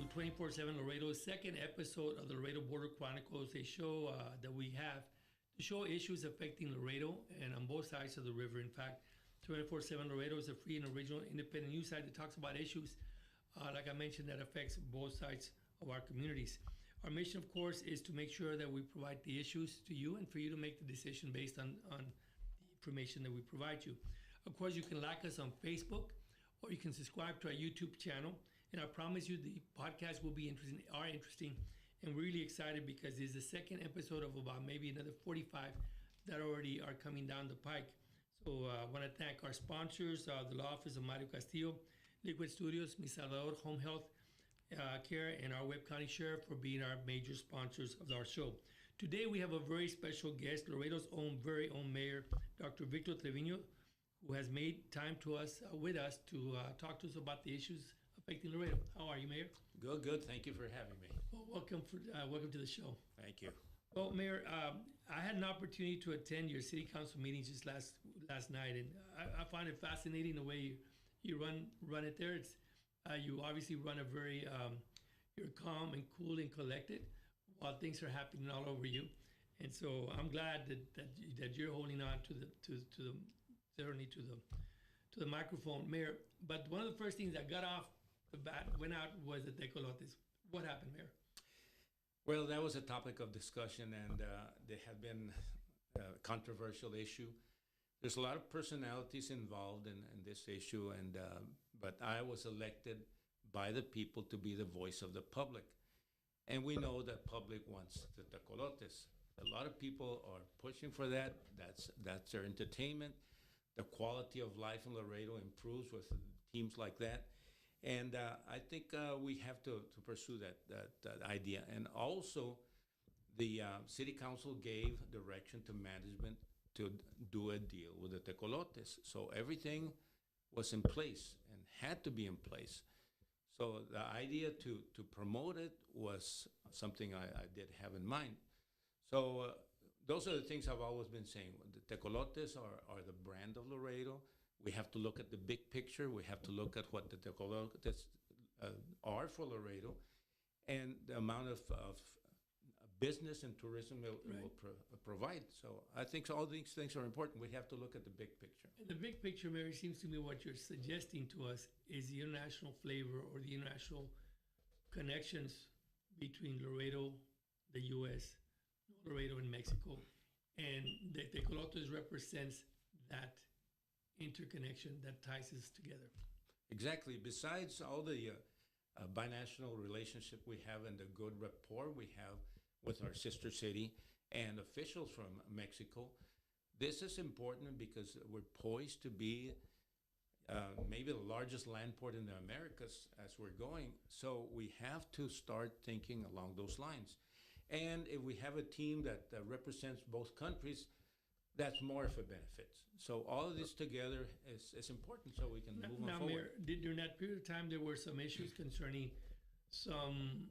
24/7 Laredo's second episode of the Laredo Border Chronicles, a show that we have to show issues affecting Laredo and on both sides of the river. In fact, 24/7 Laredo is a free and original independent news site that talks about issues, like I mentioned, that affects both sides of our communities. Our mission, of course, is to make sure that we provide the issues to you and for you to make the decision based on the information that we provide you. Of course, you can like us on Facebook or you can subscribe to our YouTube channel. And I promise you the podcast will be interesting, and we're really excited because this is the second episode of about maybe another 45 that already are coming down the pike. So I want to thank our sponsors, the Law Office of Mario Castillo, Liquid Studios, Mi Salvador Home Health Care, and our Webb County Sheriff for being our major sponsors of our show. Today we have a very special guest, Laredo's very own mayor, Dr. Victor Trevino, who has made time with us to talk to us about the issues affecting Laredo. How are you, Mayor? Good. Thank you for having me. Well, welcome to the show. Thank you. Well, Mayor, I had an opportunity to attend your city council meetings just last night, and I find it fascinating the way you run it there. It's you obviously run a very you're calm and cool and collected while things are happening all over you, and so I'm glad that you're holding on to the microphone, Mayor. But one of the first things that got off the bat went out was the tecolotes. What happened, Mayor? Well, that was a topic of discussion, and there had been a controversial issue. There's a lot of personalities involved in this issue, and but I was elected by the people to be the voice of the public. And we know that public wants the tecolotes. A lot of people are pushing for that. That's their entertainment. The quality of life in Laredo improves with teams like that. And I think we have to pursue that idea. And also, the city council gave direction to management to do a deal with the tecolotes. So everything was in place and had to be in place. So the idea to promote it was something I did have in mind. So those are the things I've always been saying. The tecolotes are the brand of Laredo. We have to look at the big picture. We have to look at what the tecolotes are for Laredo and the amount of business and tourism it will provide. So I think all these things are important. We have to look at the big picture. And the big picture, Mary, seems to me what you're suggesting to us is the international flavor or the international connections between Laredo, the U.S., Laredo and Mexico, and the tecolotes represents that interconnection that ties us together. Exactly. Besides all the binational relationship we have and the good rapport we have with our sister city and officials from Mexico, this is important because we're poised to be maybe the largest land port in the Americas as we're going. So we have to start thinking along those lines. And if we have a team that represents both countries, that's more of a benefit. So all of this together is important so we can move on forward. Mayor, during that period of time, there were some issues concerning some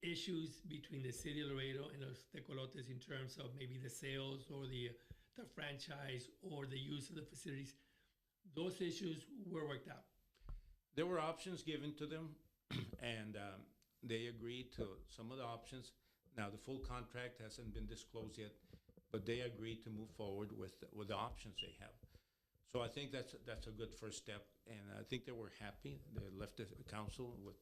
issues between the city of Laredo and los tecolotes in terms of maybe the sales or the franchise or the use of the facilities. Those issues were worked out. There were options given to them, and they agreed to some of the options. Now, the full contract hasn't been disclosed yet, but they agreed to move forward with the options they have. So I think that's a good first step, and I think they were happy. They left the council with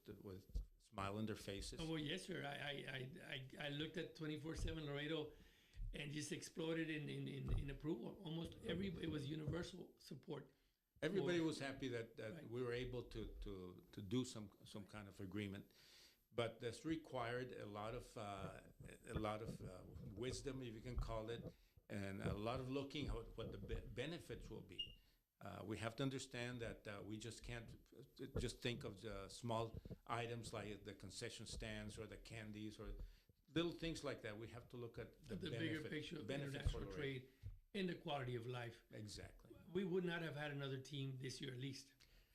smile on their faces. Oh, well, yes, sir. I looked at 24/7 Laredo and just exploded in approval. Almost it was universal support. Everybody was happy that we were able to do some kind of agreement. But this required a lot of wisdom, if you can call it, and a lot of looking at what the benefits will be. We have to understand that we just can't just think of the small items like the concession stands or the candies or little things like that. We have to look at the bigger picture of international trade and the quality of life. Exactly. We would not have had another team this year, at least,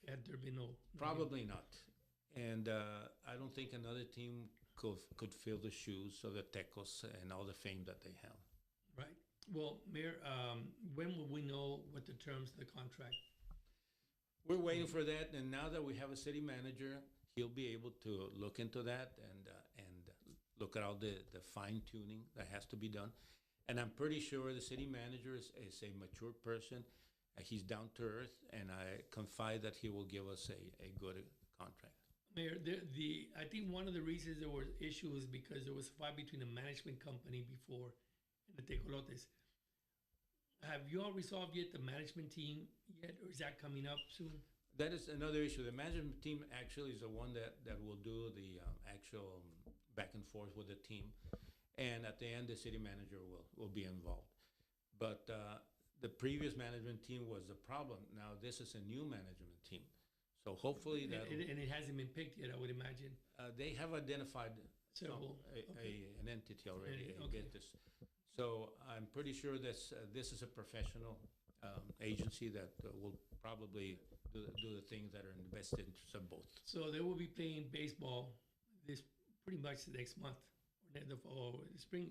had there been no. Probably not. And I don't think another team could fill the shoes of the Tecos and all the fame that they have. Right. Well, Mayor, when will we know what the terms of the contract? We're waiting for that, and now that we have a city manager, he'll be able to look into that and look at all the fine tuning that has to be done. And I'm pretty sure the city manager is a mature person. He's down to earth, and I confide that he will give us a good contract. Mayor, I think one of the reasons there were issues because there was a fight between the management company before and the Tecolotes. Have you all resolved yet the management team yet, or is that coming up soon? That is another issue. The management team actually is the one that will do the actual back and forth with the team. And at the end, the city manager will be involved. But the previous management team was the problem. Now, this is a new management team. So hopefully that... And it hasn't been picked yet, I would imagine. They have identified an entity already. Okay. Get this. So I'm pretty sure this is a professional agency that will probably do the things that are in the best interest of both. So they will be playing baseball this pretty much the next month, or spring,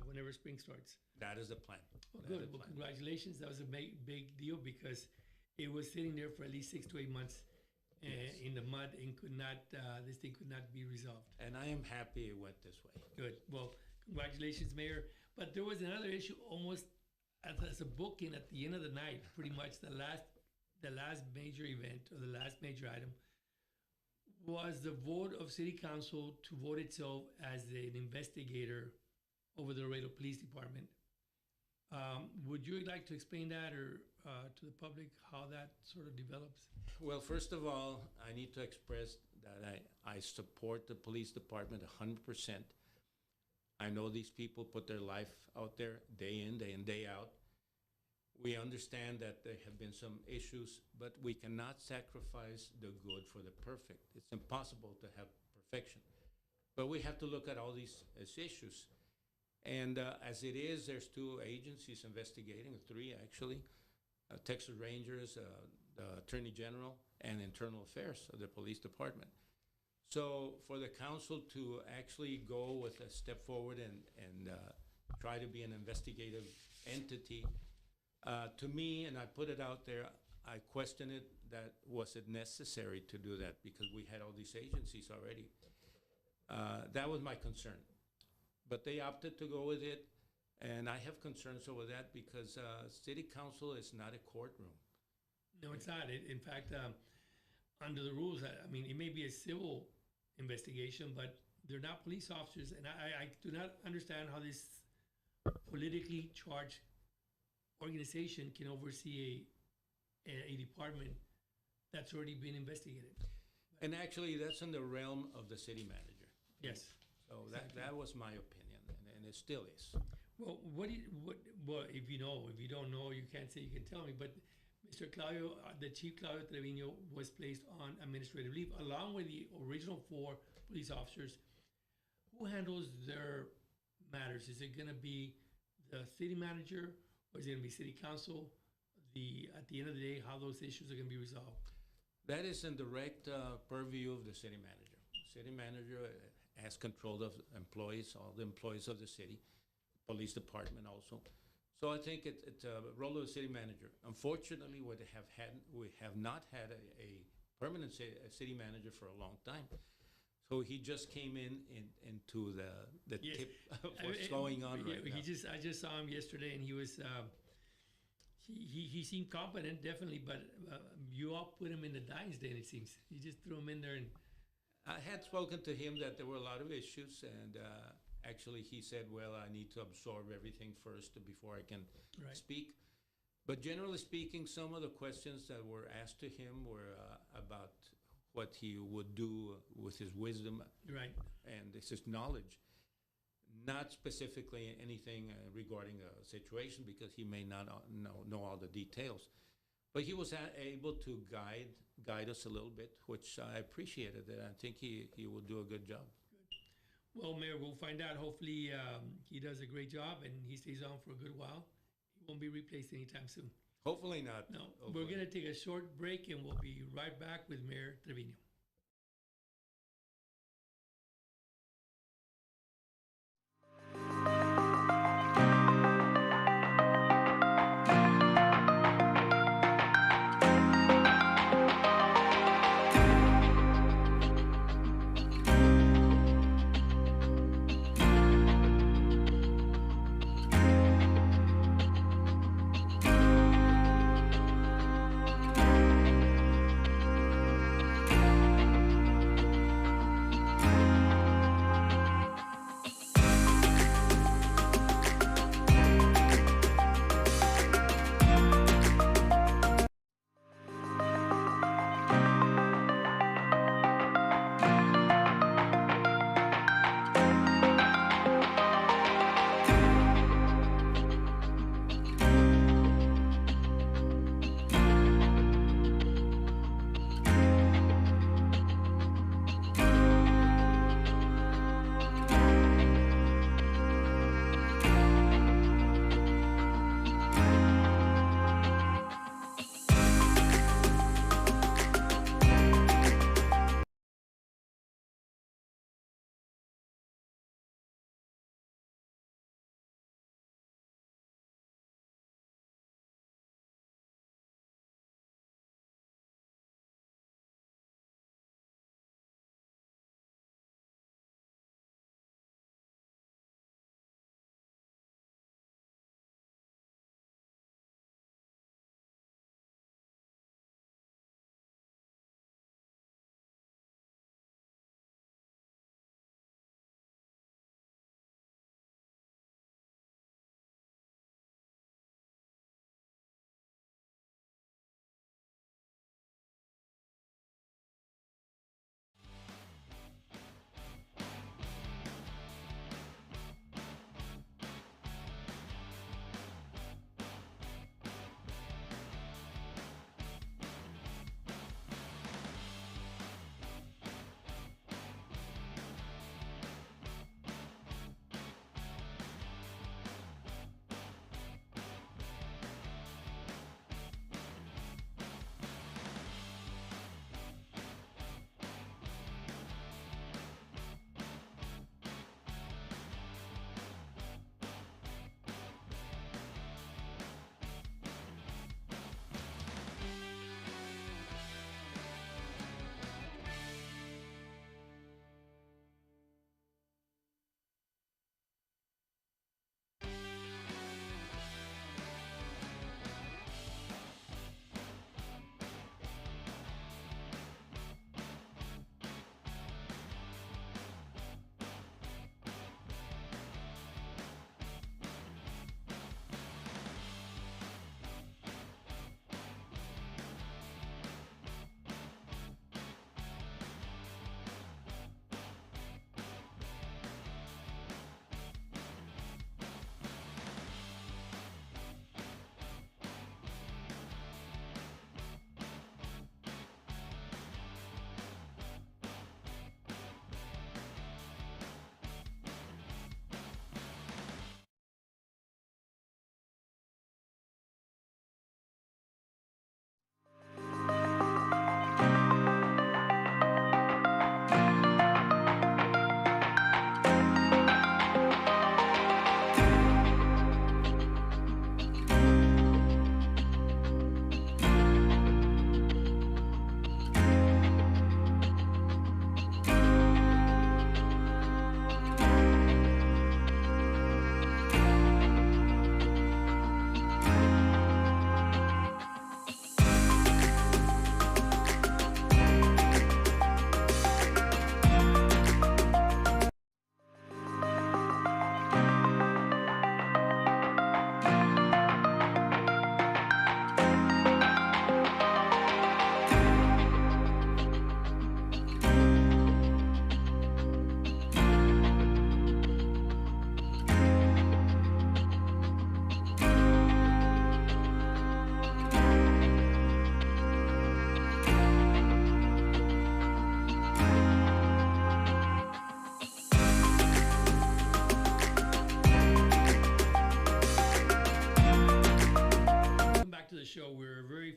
whenever spring starts. That is the plan. Oh, good. Well, congratulations. That was a big deal because it was sitting there for at least 6 to 8 months in the mud and this thing could not be resolved. And I am happy it went this way. Good. Well, congratulations, Mayor. But there was another issue almost as a booking at the end of the night, pretty much the last major event or the last major item was the vote of City Council to vote itself as an investigator over the Laredo Police Department. Would you like to explain that or to the public how that sort of develops? Well, first of all, I need to express that I support the police department 100%. I know these people put their life out there day in, day out. We understand that there have been some issues, but we cannot sacrifice the good for the perfect. It's impossible to have perfection. But we have to look at all these as issues. And as it is, there's 2 agencies investigating, 3 actually, Texas Rangers, the Attorney General, and Internal Affairs of the Police Department. So for the council to actually go with a step forward and try to be an investigative entity, to me, and I put it out there, I question it, that was it necessary to do that because we had all these agencies already. That was my concern. But they opted to go with it, and I have concerns over that because city council is not a courtroom. No, it's not. In fact, under the rules, I mean, it may be a civil investigation, but they're not police officers, and I do not understand how this politically charged organization can oversee a department that's already been investigated. And actually, that's in the realm of the city manager. Yes. So exactly. that was my opinion, and it still is. Well, if you don't know, you can't say, you can tell me, but Mr. Claudio, the Chief Claudio Trevino was placed on administrative leave along with the original 4 police officers. Who handles their matters? Is it going to be the city manager or is it going to be city council? At the end of the day, how those issues are going to be resolved? That is in direct purview of the city manager. City manager has control of employees, all the employees of the city, police department also. So I think it's a role of the city manager. Unfortunately, we have not had a permanent city manager for a long time. So he just came into the Yes. tip of what's going on right now. I just saw him yesterday, and he was he seemed competent, definitely. But you all put him in the lion's den, it seems. You just threw him in there, and I had spoken to him that there were a lot of issues, and actually he said, well, I need to absorb everything first before I can speak. But generally speaking, some of the questions that were asked to him were about what he would do with his wisdom and his knowledge, not specifically anything regarding a situation because he may not know all the details. But he was able to guide us a little bit, which I appreciated, and I think he will do a good job. Good. Well, Mayor, we'll find out. Hopefully he does a great job and he stays on for a good while. He won't be replaced anytime soon. Hopefully not. No, Hopefully. We're going to take a short break and we'll be right back with Mayor Trevino.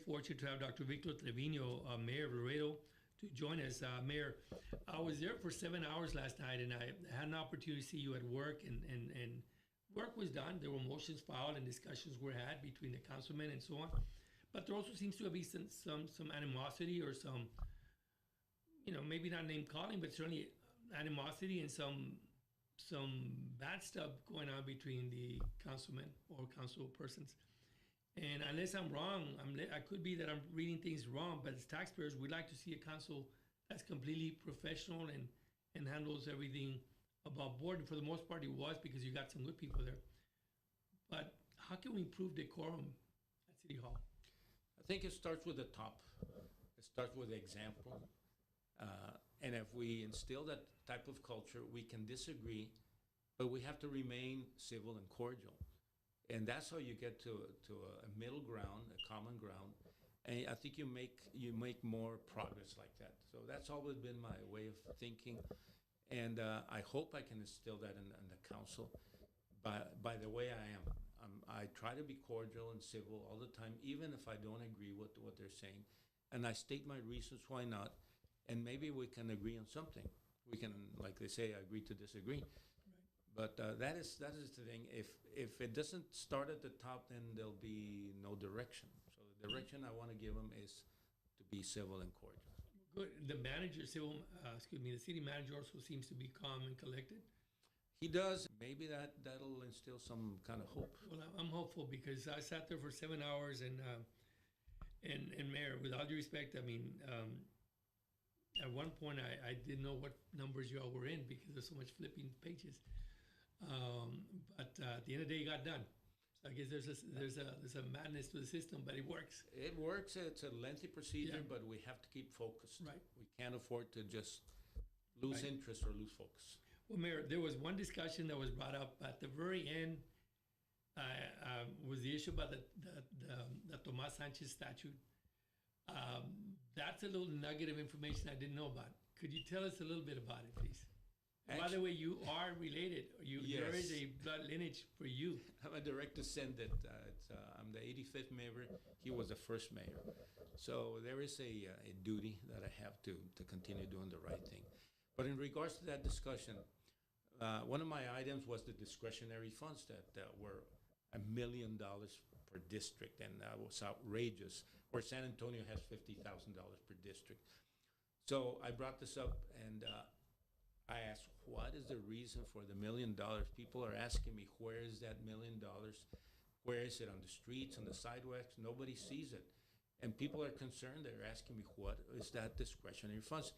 fortunate to have Dr. Victor Trevino, Mayor of Laredo, to join us. Mayor, I was there for 7 hours last night, and I had an opportunity to see you at work, and work was done. There were motions filed and discussions were had between the councilmen and so on. But there also seems to be some animosity or some, maybe not name calling, but certainly animosity and some bad stuff going on between the councilmen or council persons. And unless I'm wrong, I could be that I'm reading things wrong, but as taxpayers, we'd like to see a council that's completely professional and handles everything above board. And for the most part, it was, because you got some good people there. But how can we improve decorum at City Hall? I think it starts with the top. It starts with the example. And if we instill that type of culture, we can disagree, but we have to remain civil and cordial. And that's how you get to a middle ground, a common ground. And I think you make more progress like that. So that's always been my way of thinking. And I hope I can instill that in the council by the way I am. I try to be cordial and civil all the time, even if I don't agree with what they're saying. And I state my reasons why not. And maybe we can agree on something. We can, like they say, agree to disagree. But that is the thing. If it doesn't start at the top, then there'll be no direction. So the direction I want to give them is to be civil and cordial. Good. The the city manager also seems to be calm and collected. He does. Maybe that'll instill some kind of hope. Well, I'm hopeful, because I sat there for 7 hours, and Mayor, with all due respect, I mean, at one point I didn't know what numbers you all were in because there's so much flipping pages. But at the end of the day, it got done. So I guess there's a madness to the system, but it works. It works. It's a lengthy procedure, Yeah. but we have to keep focused. Right. We can't afford to just lose Right. interest or lose focus. Well, Mayor, there was one discussion that was brought up at the very end. Was the issue about the Tomas Sanchez statute. That's a little nugget of information I didn't know about. Could you tell us a little bit about it, please? And by the way, you are related. There is a blood lineage for you. I'm a direct descendant. I'm the 85th mayor. He was the first mayor. So there is a duty that I have to continue doing the right thing. But in regards to that discussion, one of my items was the discretionary funds that were $1 million per district, and that was outrageous, where San Antonio has $50,000 per district. So I brought this up, and I asked, what is the reason for the $1 million? People are asking me, where is that $1 million? Where is it? On the streets, on the sidewalks? Nobody sees it. And people are concerned. They're asking me, what is that discretionary funds?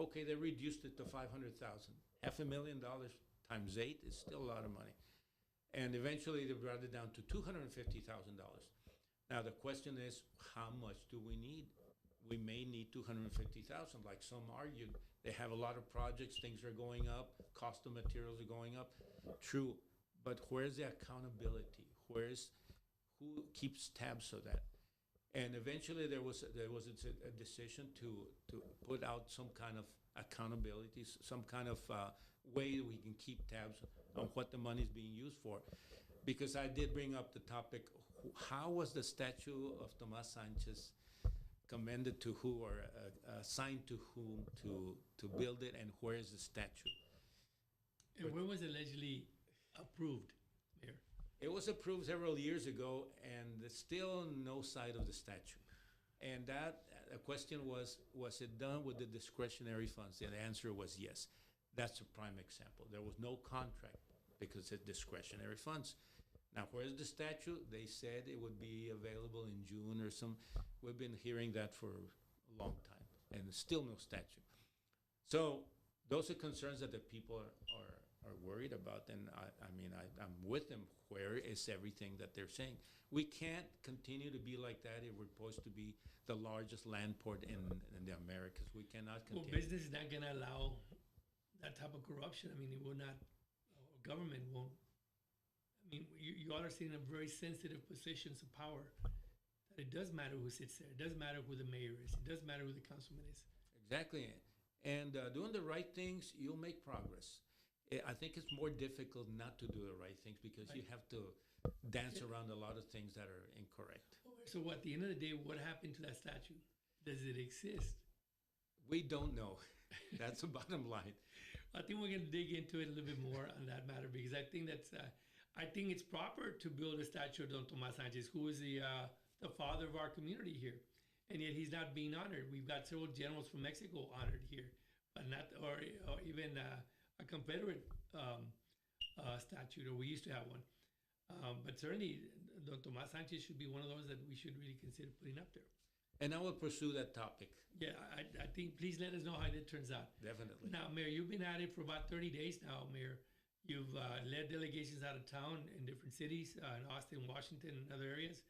Okay, they reduced it to $500,000. $500,000 times 8 is still a lot of money. And eventually they brought it down to $250,000. Now the question is, how much do we need? We may need $250,000, like some argued. They have a lot of projects, things are going up, cost of materials are going up. True, but where's the accountability? Who keeps tabs of that? And eventually there was a decision to put out some kind of accountability, some kind of way we can keep tabs on what the money is being used for. Because I did bring up the topic, how was the statue of Tomas Sanchez commended to who, or assigned to whom to build it, and where is the statue? And when was it allegedly approved, Mayor? It was approved several years ago, and there's still no sight of the statue. And the question was it done with the discretionary funds? And the answer was yes. That's a prime example. There was no contract because it's discretionary funds. Now, where's the statue? They said it would be available in June or some. We've been hearing that for a long time, and still no statue. So those are concerns that the people are worried about, and I'm with them. Where is everything that they're saying? We can't continue to be like that if we're supposed to be the largest land port in the Americas. We cannot continue. Well, business is not going to allow that type of corruption. I mean, it will not, government won't. I mean, you all are sitting in very sensitive positions of power. That it does matter who sits there. It does matter who the mayor is. It does matter who the councilman is. Exactly. And doing the right things, you'll make progress. I think it's more difficult not to do the right things because you have to dance around a lot of things that are incorrect. Well, So at the end of the day, what happened to that statue? Does it exist? We don't know. That's the bottom line. I think we're going to dig into it a little bit more on that matter because I think I think it's proper to build a statue of Don Tomas Sanchez, who is the father of our community here, and yet he's not being honored. We've got several generals from Mexico honored here, but not or even a Confederate statue, or we used to have one. But certainly, Don Tomas Sanchez should be one of those that we should really consider putting up there. And I will pursue that topic. Yeah, I think please let us know how it turns out. Definitely. Now, Mayor, you've been at it for about 30 days now, Mayor. You've led delegations out of town in different cities, in Austin, Washington, and other areas.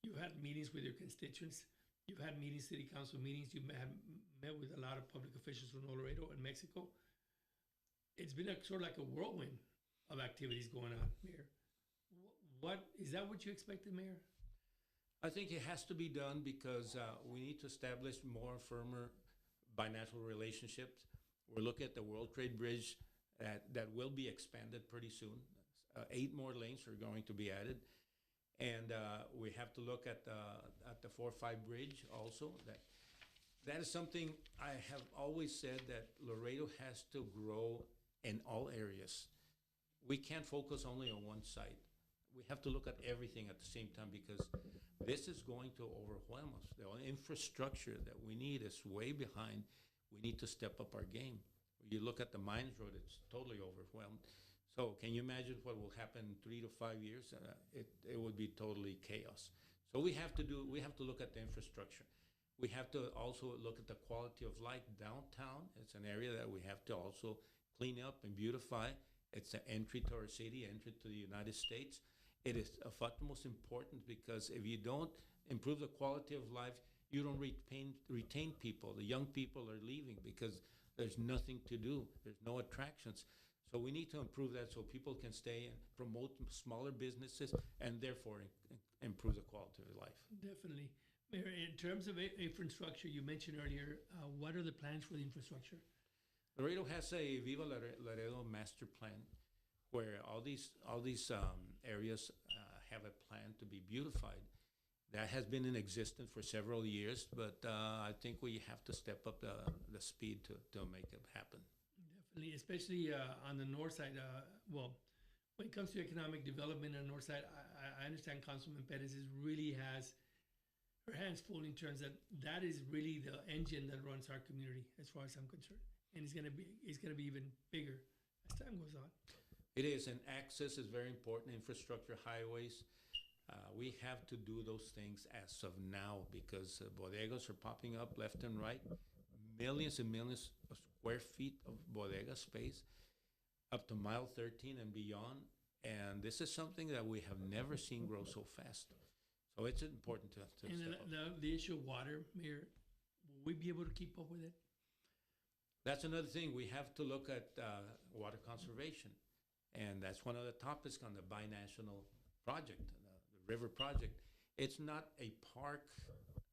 You've had meetings with your constituents. You've had meetings, city council meetings. You've met with a lot of public officials from Laredo and Mexico. It's been sort of like a whirlwind of activities going on, Mayor. What is that what you expected, Mayor? I think it has to be done because we need to establish more firmer bilateral relationships. We're looking at the World Trade Bridge that will be expanded pretty soon. 8 more lanes are going to be added. And we have to look at the 4-5 bridge also. That is something I have always said, that Laredo has to grow in all areas. We can't focus only on one side. We have to look at everything at the same time because this is going to overwhelm us. The infrastructure that we need is way behind. We need to step up our game. You look at the Mines Road, it's totally overwhelmed. So can you imagine what will happen in 3 to 5 years? It would be totally chaos. So we have to look at the infrastructure. We have to also look at the quality of life downtown. It's an area that we have to also clean up and beautify. It's an entry to our city, entry to the United States. It is of utmost importance because if you don't improve the quality of life, you don't retain people. The young people are leaving because there's nothing to do. There's no attractions. So we need to improve that so people can stay and promote smaller businesses and therefore improve the quality of life. Definitely. Mayor, in terms of infrastructure, you mentioned earlier, what are the plans for the infrastructure? Laredo has a Viva Laredo master plan where all these areas have a plan to be beautified. That has been in existence for several years, but I think we have to step up the speed to make it happen. Definitely, especially on the north side. Well, when it comes to economic development on the north side, I understand Councilman Perez really has her hands full in terms that is really the engine that runs our community, as far as I'm concerned, and it's gonna be even bigger as time goes on. It is, and access is very important. Infrastructure, highways. We have to do those things as of now because bodegas are popping up left and right. Millions and millions of square feet of bodega space up to mile 13 and beyond. And this is something that we have never seen grow so fast. So it's important to and step up. The issue of water, Mayor, will we be able to keep up with it? That's another thing. We have to look at water conservation. And that's one of the topics on the binational project, the river project. It's not a park.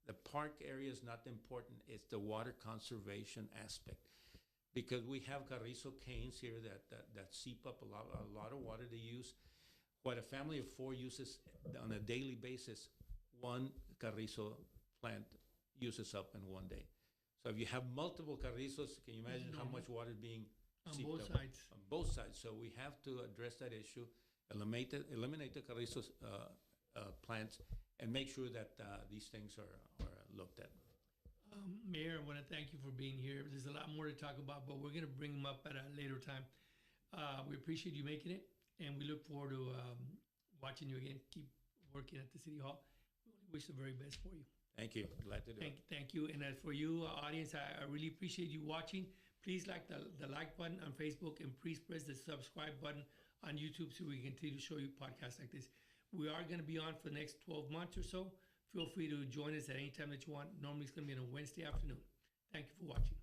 The park area is not important. It's the water conservation aspect. Because we have Carrizo canes here that seep up a lot of water to use. What a family of 4 uses on a daily basis, one Carrizo plant uses up in one day. So if you have multiple Carrizos, can you imagine how much water is being On seeped both up? sides. On both sides. So we have to address that issue, eliminate the Carrizo plants, and make sure that these things are looked at. Mayor, I want to thank you for being here. There's a lot more to talk about, but we're going to bring them up at a later time. We appreciate you making it, and we look forward to watching you again. Keep working at the City Hall. We wish the very best for you. Thank you. Glad to do it. Thank you. And as for you, audience, I really appreciate you watching. Please like the like button on Facebook, and please press the subscribe button on YouTube so we can continue to show you podcasts like this. We are going to be on for the next 12 months or so. Feel free to join us at any time that you want. Normally, it's going to be on a Wednesday afternoon. Thank you for watching.